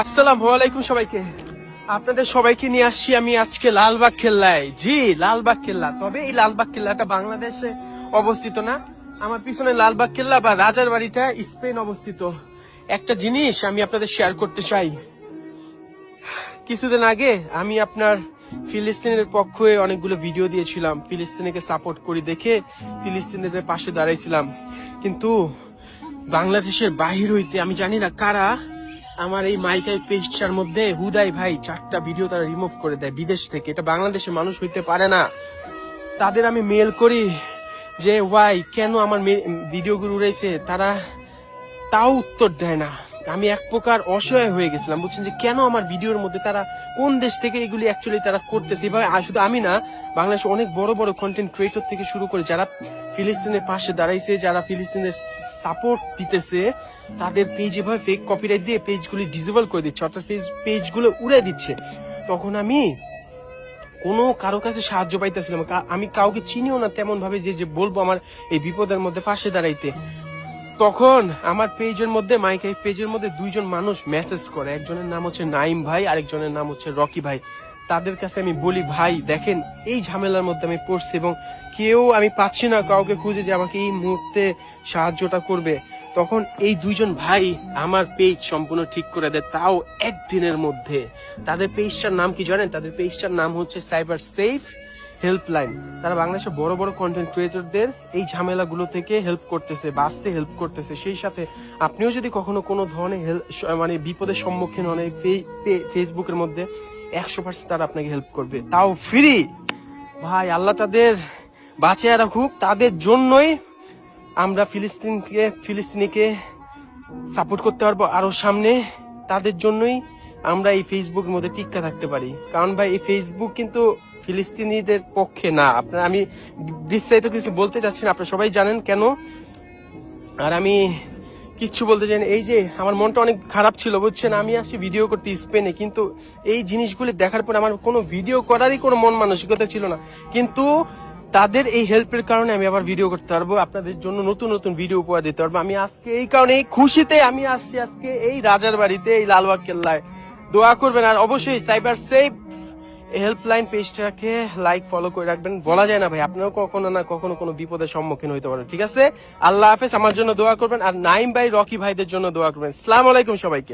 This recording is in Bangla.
আসসালামু আলাইকুম সবাইকে। আপনাদের সবাইকে নিয়ে আসছি আমি আজকে লালবাগ কেল্লায়। জি, লালবাগ কেল্লা। তবে এই লালবাগ কেল্লাটা বাংলাদেশে অবস্থিত না, আমার পিছনে লালবাগ কেল্লা বা রাজার বাড়িটা স্পেন অবস্থিত। একটা জিনিস আমি আপনাদের শেয়ার করতে চাই। কিছুদিন আগে আমি আপনার ফিলিস্তিনের পক্ষে অনেকগুলো ভিডিও দিয়েছিলাম, ফিলিস্তিনকে সাপোর্ট করি দেখে ফিলিস্তিনের পাশে দাঁড়াইছিলাম। কিন্তু বাংলাদেশের বাহির হইতে আমি জানি না কারা আমার এই মাইকাই পেজটার মধ্যে হুদাই ভাই 4টা ভিডিও তারা রিমুভ করে দেয় বিদেশ থেকে। এটা বাংলাদেশের মানুষ হইতে পারে না। তাদের আমি মেল করি যে ওয়াই কেন আমার ভিডিওগুলো উড়াইছে, তারা তাও উত্তর দেয় না। আমি এক প্রকার অসহায় হয়ে গেছিলাম, বুঝছেন, যে কেন আমার ভিডিওর মধ্যে তারা কোন দেশ থেকে এগুলি অ্যাকচুয়ালি তারা করতেছে। এভাবে শুধু আমি না, বাংলাদেশে অনেক বড় বড় কন্টেন্ট ক্রিয়েটর থেকে শুরু করে যারা ফিলিস্তিনের পাশে দাঁড়াইছে, যারা ফিলিস্তিনের সাপোর্ট দিতেছে, তাদের পেজ এভাবে ফেক কপিরাইট দিয়ে পেজগুলি ডিসেবল করে দিচ্ছে, অর্থাৎ পেজগুলো উড়ে দিচ্ছে। তখন আমি কোনো কারো কাছে সাহায্য পাইতেছিলাম, আমি কাউকে চিনিও না তেমন ভাবে যে বলবো আমার এই বিপদের মধ্যে পাশে দাঁড়াইতে। তখন আমার পেজের মধ্যে মাইকাই পেজের মধ্যে দুইজন মানুষ মেসেজ করে, একজনের নাম হচ্ছে নাইম ভাই, আরেকজনের নাম হচ্ছে রকি ভাই। তাদের কাছে আমি বলি, ভাই দেখেন এই ঝামেলার মধ্যে আমি পড়ছি এবং কেউ আমি পাচ্ছি না কাউকে খুঁজে যে আমাকে এই মুহূর্তে সাহায্যটা করবে। তখন এই দুইজন ভাই আমার পেজ সম্পূর্ণ ঠিক করে দেয়, তাও একদিনের মধ্যে। তাদের পেজটার নাম কি জানেন? তাদের পেজটার নাম হচ্ছে সাইবার সেফ হেল্পলাইন। তারা বাংলাদেশের বড় বড় কন্টেন্ট ক্রিয়েটরদের এই ঝামেলাগুলো থেকে হেল্প করতেছে, বাঁচতে হেল্প করতেছে। সেই সাথে আপনিও যদি কখনো কোনো ধরনের মানে বিপদের সম্মুখীন হন, ফেসবুকের মধ্যে 100% তারা আপনাকে হেল্প করবে, তাও ফ্রি। ভাই আল্লাহ তাদের বাঁচিয়ে রাখুক। তাদের জন্যই আমরা ফিলিস্তিনিকে সাপোর্ট করতে পারবো আরো সামনে। তাদের জন্যই আমরা এই ফেসবুকের মধ্যে টিক্কা থাকতে পারি। কারণ ভাই এই ফেসবুক কিন্তু ফিলিস্তিনিদের পক্ষে না। আপনার আমি বিস্তারিত কিছু বলতে চাচ্ছি না, আপনারা সবাই জানেন কেন। আর আমি কিচ্ছু বলতে চাই না। এই যে আমার মনটা অনেক খারাপ ছিল, বুঝছেন, আমি আসছি ভিডিও করতে স্পেনে, কিন্তু এই জিনিসগুলি দেখার পর আমার কোনো ভিডিও করারই কোনো মন মানসিকতা ছিল না। কিন্তু তাদের এই হেল্পের কারণে আমি আবার ভিডিও করতে পারবো, আপনাদের জন্য নতুন নতুন ভিডিও উপহার দিতে পারবো। আমি আজকে এই কারণে এই খুশিতে আমি আসছি আজকে এই রাজার বাড়িতে, এই লালবাগ কেল্লায়। দোয়া করবেন আর অবশ্যই সাইবার সেফ হেল্পলাইন পেজটাকে লাইক ফলো করে রাখবেন। বলা যায় না ভাই, আপনারাও কখনো না কখনো কোনো বিপদের সম্মুখীন হইতে পারেন। ঠিক আছে, আল্লাহ হাফেজ। আমার জন্য দোয়া করবেন আর নাইম ভাই, রকি ভাইদের জন্য দোয়া করবেন। আসসালামু আলাইকুম সবাইকে।